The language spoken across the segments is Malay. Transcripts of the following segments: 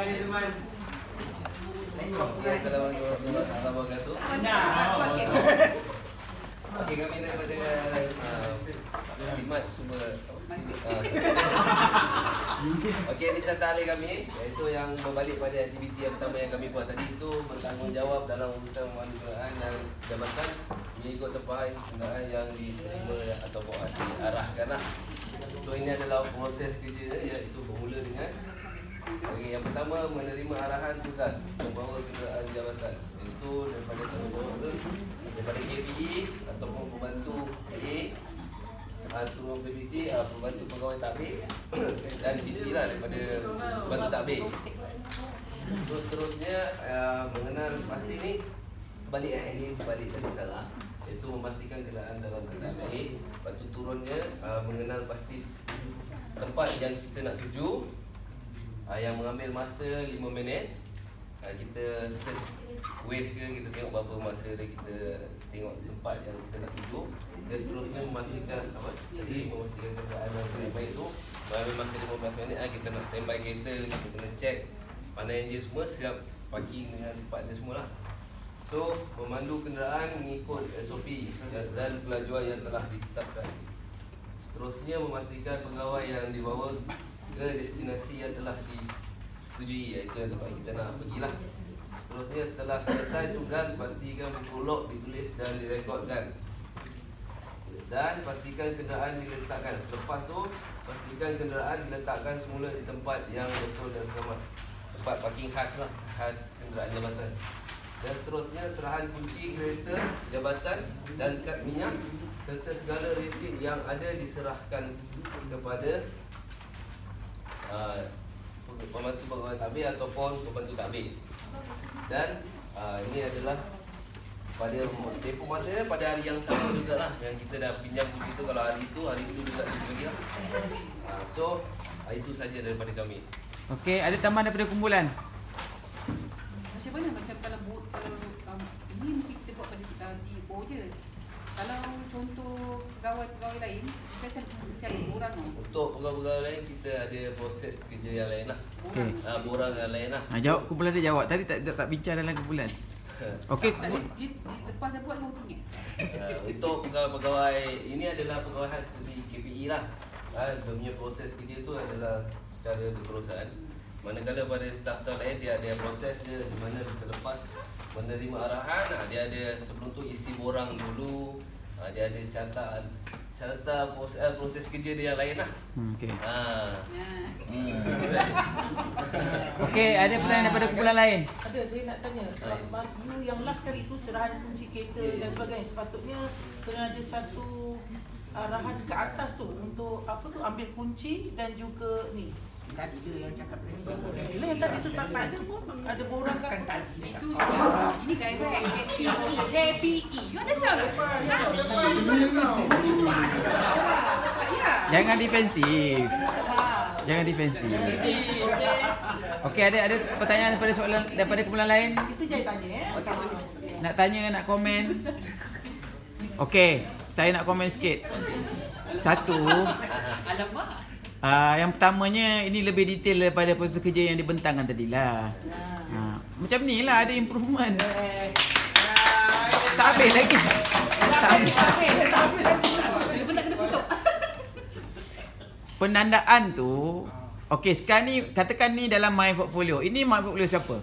Assalamualaikum warahmatullahi wabarakatuh. Okey, kami daripada khidmat semua. Okey, ini catatan ahli kami, iaitu yang berbalik pada aktiviti yang pertama yang kami buat tadi, itu bertanggungjawab dalam urusan memandu kenderaan dan jabatan mengikut tempahan kenderaan yang diterima ataupun diarahkan lah. So ini adalah proses kerja, iaitu bermula dengan yang pertama, menerima arahan tugas membawa kenderaan jabatan, iaitu daripada tanggungjawab daripada KPE ataupun pembantu A atau PPT, pembantu pegawai takbir dan PT lah daripada pembantu takbir. So seterusnya mengenal pasti ni balik ini balik tadi salah, iaitu memastikan kenderaan dalam keadaan baik. Lepas tu turunnya mengenal pasti tempat yang kita nak tuju, yang mengambil masa 5 minit. Kita search Waze ke, kita tengok berapa masa dia, kita tengok tempat yang kita nak tuju. Dan seterusnya memastikan memastikan kenderaan yang kena baik tu mengambil masa 15 minit. Kita nak standby kereta, kita kena check mana enjin semua, siap parking dengan tempat dia semualah. So memandu kenderaan mengikut SOP dan kelajuan yang telah ditetapkan. Seterusnya memastikan pegawai yang dibawa ke destinasi yang telah disetujui, iaitu yang tempat kita nak pergilah. Seterusnya setelah selesai tugas, pastikan prolog ditulis dan direkodkan. Dan pastikan kenderaan diletakkan. Selepas tu, pastikan kenderaan diletakkan semula di tempat yang betul dan selamat. Tempat parking khas lah, khas kenderaan jabatan. Dan seterusnya serahan kunci kereta jabatan dan kad minyak serta segala resit yang ada diserahkan kepada pembantu pegawai takbir ataupun pembantu takbir. Dan ini adalah pada tempoh masanya pada hari yang sama jugalah yang kita dah pinjam kunci tu. Kalau hari itu juga kita bagi lah. So itu saja daripada kami. Okey, ada tambahan daripada kumpulan? Macam mana kalau ini mungkin kita buat pada CEO je. Kalau contoh pegawai-pegawai lain, kita kan mesti ada borang tau. Untuk pegawai-pegawai lain, kita ada proses kerja yang lain lah. Okey. Borang yang lain lah. Jawab kumpulan dia jawab. Tadi tak bincang dalam kumpulan. Okey. Lepas dah buat baru tunjuk. Untuk pegawai-pegawai ini adalah pegawai khas seperti KPE lah. Dia punya proses kerja tu adalah secara berterusan. Manakala pada staf-staf lain dia ada proses dia di mana selepas menerima arahan, dia ada sebelum tu isi borang dulu, dia ada carta proses kerja dia yang lain lah. Okey. Ya. Okey, ada pertanyaan daripada kumpulan lain? Ada, saya nak tanya. Mas Yu yang last kali itu serahan kunci kereta dan sebagainya, sepatutnya kena ada satu arahan ke atas tu untuk apa tu, ambil kunci dan juga ni. Tadi dia yang cakap tadi. Bila yang tadi tu tak ada pun, ada borang kan tadi. Itu ini guys KPE. You understand tak? Jangan defensif. Jangan defensif. Okey, ada pertanyaan daripada kumpulan lain? Itu je tanya Nak tanya, nak komen? Okey, saya nak komen sikit. Satu, Alamak. yang pertamanya ini lebih detail daripada proses kerja yang dibentangkan tadilah. Macam ni lah, ada improvement. Tak habis lagi. Penandaan tu, okey, sekarang ni katakan ni dalam My Portfolio. Ini My Portfolio siapa?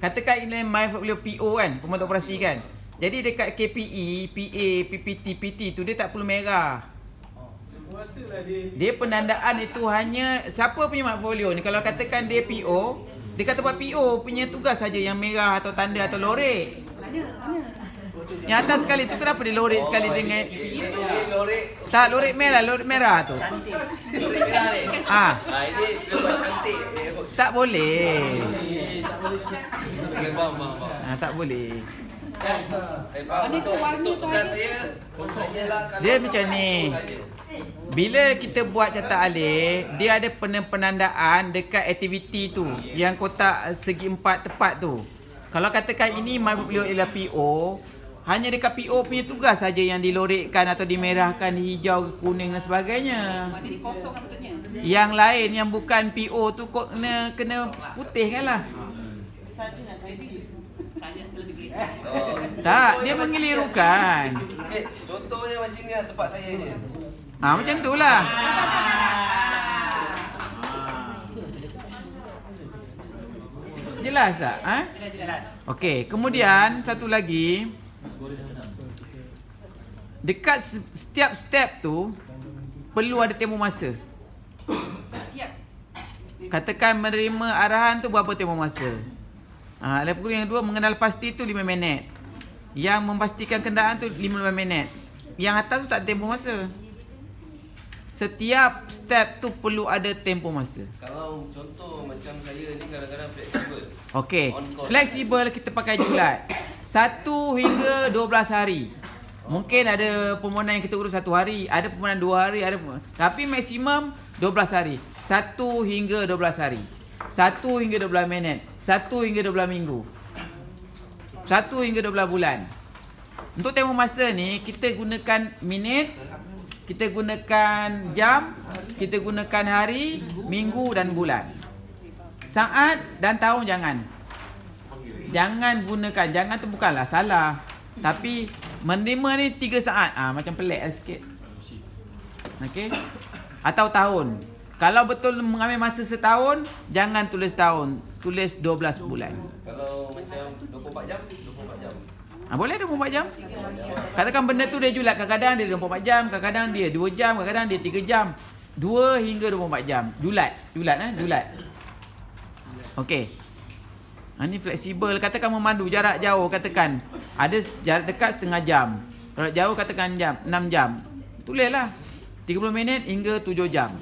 Katakan ini My Portfolio PO kan, pembantu operasi kan. Jadi dekat KPE, PA, PPT, PT tu dia tak perlu merah. Dia penandaan itu hanya siapa punya portfolio ni. Kalau katakan dia PO, dia kata buat PO punya tugas saja yang merah atau tanda atau lorek. Mana? Yang atas sekali tu kenapa dia lorek sekali dengan Lorek. tak lorek merah tu. Lorek merah ni. Ini dia buat cantik. Tak boleh. Okay, faham. Tak boleh. Saya faham. Untuk tugas saya hanyalah kalau Dia macam ni. Bila kita buat catat alih, dia ada penandaan dekat aktiviti tu, yang kotak segi empat tepat tu. Kalau katakan ini My Portfolio ialah PO, Hanya dekat PO punya tugas saja yang dilorekkan atau dimerahkan, hijau, kuning dan sebagainya. Maknanya kosong kan betulnya. Yang lain yang bukan PO tu kena putih kan lah. Saja nak ready. Saja lebih great. Tak, dia mengelirukan. Cik, contohnya macam ni lah tempat saya je. Macam tu lah. Jelas tak? Jelas. Okey, kemudian satu lagi. Dekat setiap step tu perlu ada tempoh masa. Siap. Katakan menerima arahan tu berapa tempoh masa. Lepas yang kedua, mengenal pasti tu 5 minit. Yang memastikan kenderaan tu 15 minit. Yang atas tu tak ada tempoh masa. Setiap step tu perlu ada tempoh masa. Kalau contoh macam saya ni kadang-kadang fleksibel. Okey. On call. Fleksibel kita pakai julat. 1 hingga 12 hari. Mungkin ada permohonan yang kita urus 1 hari, ada permohonan 2 hari, tapi maksimum 12 hari. 1 hingga 12 hari. 1 hingga 12 minit. 1 hingga 12 minggu. 1 hingga 12 bulan. Untuk tempoh masa ni kita gunakan minit, kita gunakan jam, kita gunakan hari, minggu dan bulan. Saat dan tahun jangan. Jangan gunakan, jangan tu bukanlah salah. Tapi menerima ni 3 saat. Macam pelik lah sikit. Okey. Atau tahun. Kalau betul mengambil masa setahun, jangan tulis tahun, tulis 12 bulan. Kalau macam 24 jam, 24 jam. Boleh 24 jam? Katakan benda tu dia julat, kadang-kadang dia 24 jam, kadang-kadang dia 2 jam, kadang-kadang dia 3 jam. 2 hingga 24 jam. Julat. Julat. Okey. Ini fleksibel. Katakan memandu jarak jauh, katakan ada jarak dekat setengah jam. Jarak jauh katakan 6 jam. Tulislah 30 minit hingga 7 jam.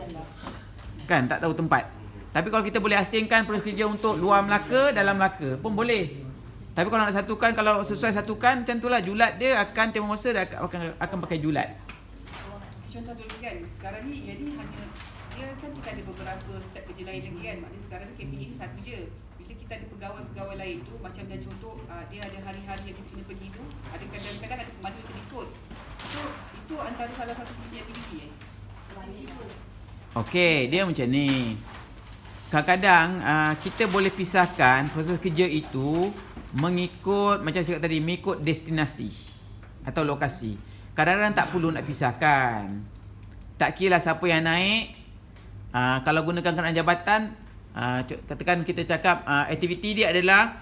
Kan tak tahu tempat. Tapi kalau kita boleh asingkan proses kerja untuk luar Melaka, dalam Melaka pun boleh. Tapi kalau nak satukan, kalau sesuai satukan, macam itulah julat dia akan tempoh masa dia akan pakai julat. Contoh dulu kan, sekarang ni jadi hanya dia kan kita ada beberapa step kerja lain lagi kan. Maknanya sekarang ni KPI ni satu je. Bila kita ada pegawai-pegawai lain tu, macam dan contoh dia ada hari-hari yang kita kena pergi tu, ada kadang-kadang ada pemandu yang kena ikut. So itu antara salah satu aktiviti Okey, dia macam ni. Kadang-kadang kita boleh pisahkan proses kerja itu mengikut, macam saya cakap tadi, mengikut destinasi atau lokasi. Kadang-kadang tak perlu nak pisahkan. Tak kira siapa yang naik. Kalau gunakan kenderaan jabatan, katakan kita cakap aktiviti dia adalah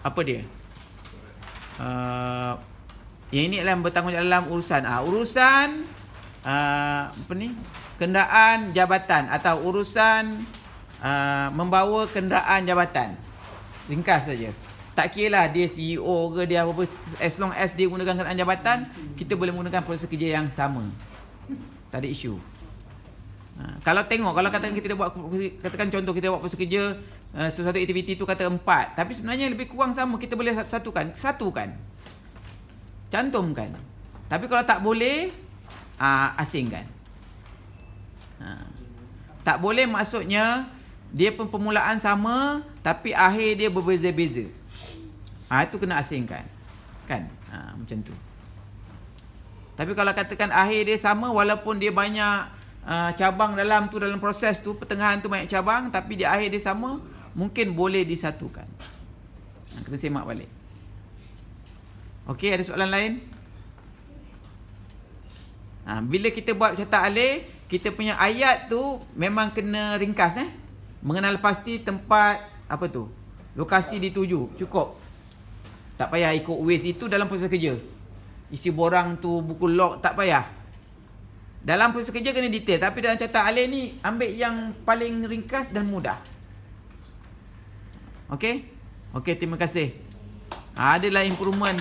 apa dia? Yang ini adalah bertanggungjawab dalam urusan apa ni? Kenderaan jabatan atau urusan membawa kenderaan jabatan. Ringkas saja. Tak kira lah dia CEO ke dia apa, as long as dia gunakan kenderaan jabatan, kita boleh menggunakan proses kerja yang sama. Tak ada isu. Kalau katakan kita buat, katakan contoh kita buat proses kerja sesuatu aktiviti tu kata 4, tapi sebenarnya lebih kurang sama, kita boleh satukan, cantumkan. Tapi kalau tak boleh, asingkan. Tak boleh maksudnya dia permulaan sama tapi akhir dia berbeza-beza. Itu kena asingkan. Kan? Macam tu. Tapi kalau katakan akhir dia sama walaupun dia banyak cabang dalam proses tu, pertengahan tu banyak cabang tapi di akhir dia sama, mungkin boleh disatukan. Kena semak balik. Okey, ada soalan lain? Bila kita buat cetak alih, kita punya ayat tu memang kena ringkas mengenal pasti tempat apa tu, lokasi dituju, cukup. Tak payah ikut Waze, itu dalam proses kerja. Isi borang tu, buku log, tak payah. Dalam proses kerja kena detail, tapi dalam cetak alih ni ambil yang paling ringkas dan mudah. Okey? Okey, terima kasih. Adalah improvement